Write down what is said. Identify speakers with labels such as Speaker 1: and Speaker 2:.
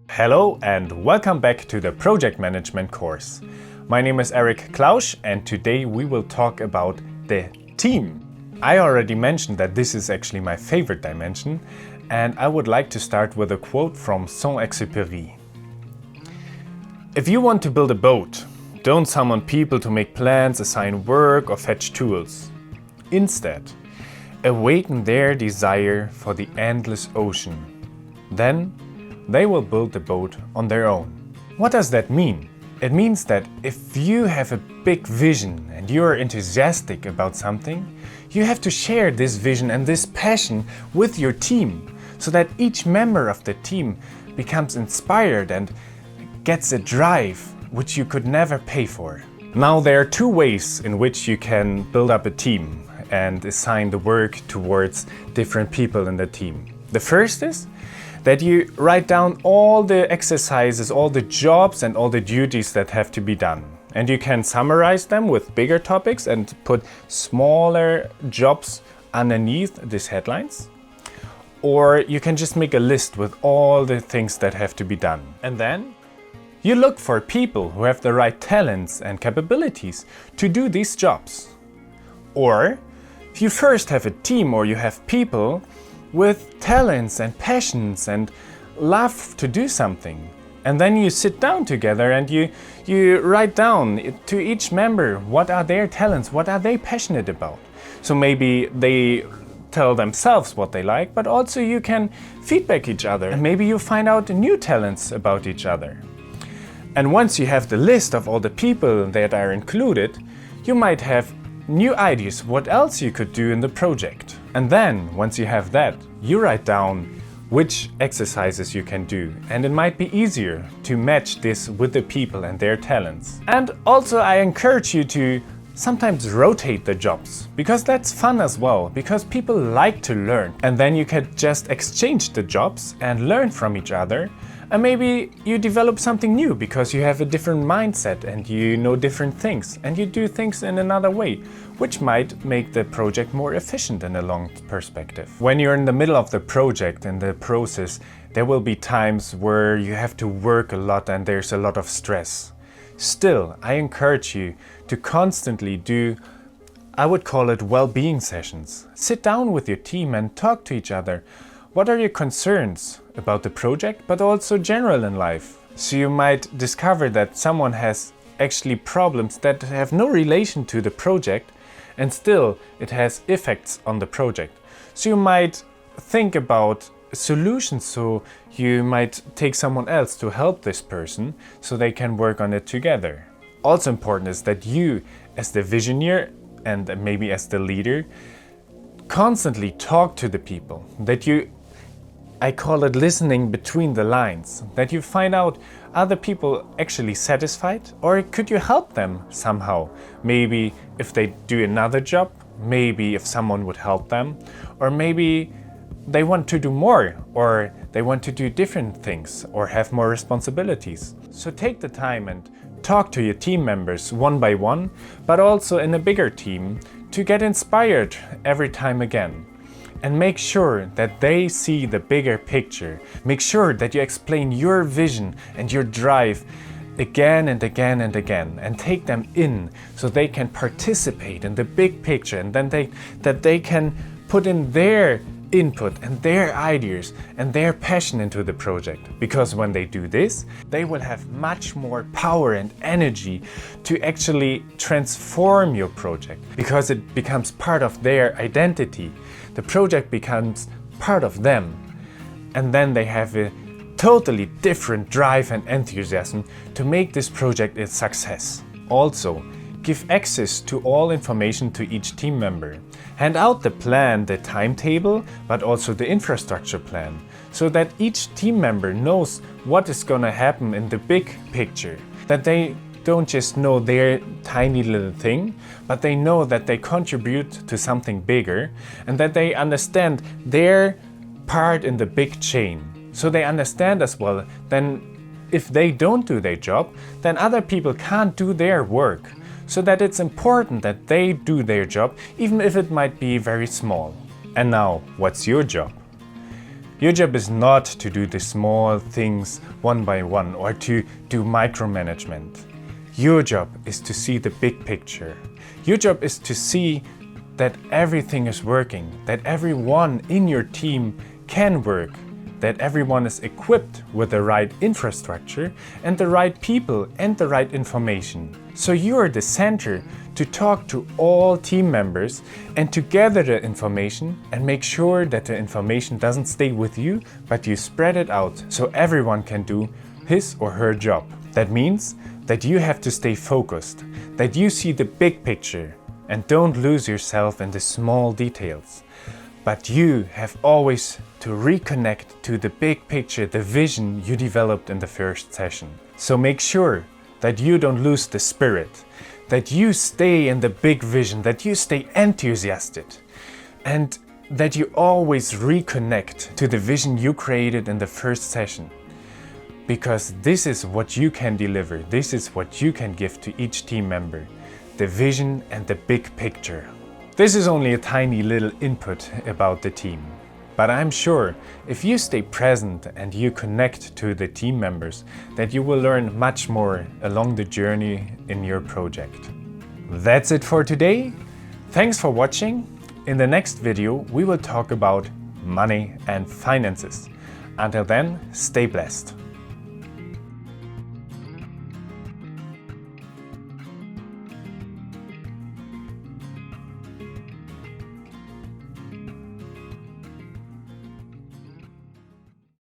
Speaker 1: Hello and welcome back to the Project Management course. My name is Eric Klausch and today we will talk about the team. I already mentioned that this is actually my favorite dimension, and I would like to start with a quote from Saint-Exupéry. If you want to build a boat, don't summon people to make plans, assign work or fetch tools. Instead, awaken their desire for the endless ocean. Then they will build the boat on their own. What does that mean? It means that if you have a big vision and you're enthusiastic about something, you have to share this vision and this passion with your team so that each member of the team becomes inspired and gets a drive which you could never pay for. Now, there are two ways in which you can build up a team and assign the work towards different people in the team. The first is that you write down all the exercises, all the jobs and all the duties that have to be done. And you can summarize them with bigger topics and put smaller jobs underneath these headlines. Or you can just make a list with all the things that have to be done. And then you look for people who have the right talents and capabilities to do these jobs. Or if you first have a team or you have people with talents and passions and love to do something. And then you sit down together and you write down to each member what are their talents, what are they passionate about. So maybe they tell themselves what they like, but also you can feedback each other and maybe you find out new talents about each other. And once you have the list of all the people that are included, you might have new ideas what else you could do in the project. And then, once you have that, you write down which exercises you can do. And it might be easier to match this with the people and their talents. And also I encourage you to sometimes rotate the jobs, because that's fun as well, because people like to learn. And then you can just exchange the jobs and learn from each other. And maybe you develop something new because you have a different mindset and you know different things and you do things in another way, which might make the project more efficient in a long perspective. When you're in the middle of the project and the process, there will be times where you have to work a lot and there's a lot of stress. Still, I encourage you to constantly do, I would call it well-being sessions. Sit down with your team and talk to each other. What are your concerns about the project, but also general in life? So you might discover that someone has actually problems that have no relation to the project, and still it has effects on the project. So you might think about solutions, so you might take someone else to help this person so they can work on it together. Also important is that you, as the visionary and maybe as the leader, constantly talk to the people, that you, I call it listening between the lines, that you find out, are the people actually satisfied, or could you help them somehow? Maybe if they do another job, maybe if someone would help them, or maybe they want to do more, or they want to do different things, or have more responsibilities. So take the time and talk to your team members one by one, but also in a bigger team to get inspired every time again. And make sure that they see the bigger picture. Make sure that you explain your vision and your drive again and again and again, and take them in so they can participate in the big picture, and then they can put in their input and their ideas and their passion into the project. Because when they do this, they will have much more power and energy to actually transform your project, because it becomes part of their identity. The project becomes part of them, and then they have a totally different drive and enthusiasm to make this project a success. Also, give access to all information to each team member. Hand out the plan, the timetable, but also the infrastructure plan, so that each team member knows what is going to happen in the big picture. That they don't just know their tiny little thing, but they know that they contribute to something bigger, and that they understand their part in the big chain. So they understand as well, then if they don't do their job, then other people can't do their work. so that it's important that they do their job, even if it might be very small. And now, what's your job? Your job is not to do the small things one by one or to do micromanagement. Your job is to see the big picture. Your job is to see that everything is working, that everyone in your team can work, that everyone is equipped with the right infrastructure and the right people and the right information. So you are the center to talk to all team members and to gather the information and make sure that the information doesn't stay with you, but you spread it out so everyone can do his or her job. That means that you have to stay focused, that you see the big picture and don't lose yourself in the small details. But you have always to reconnect to the big picture, the vision you developed in the first session. So make sure that you don't lose the spirit, that you stay in the big vision, that you stay enthusiastic, and that you always reconnect to the vision you created in the first session. Because this is what you can deliver, this is what you can give to each team member, the vision and the big picture. This is only a tiny little input about the team, but I'm sure if you stay present and you connect to the team members, that you will learn much more along the journey in your project. That's it for today. Thanks for watching. In the next video, we will talk about money and finances. Until then, stay blessed.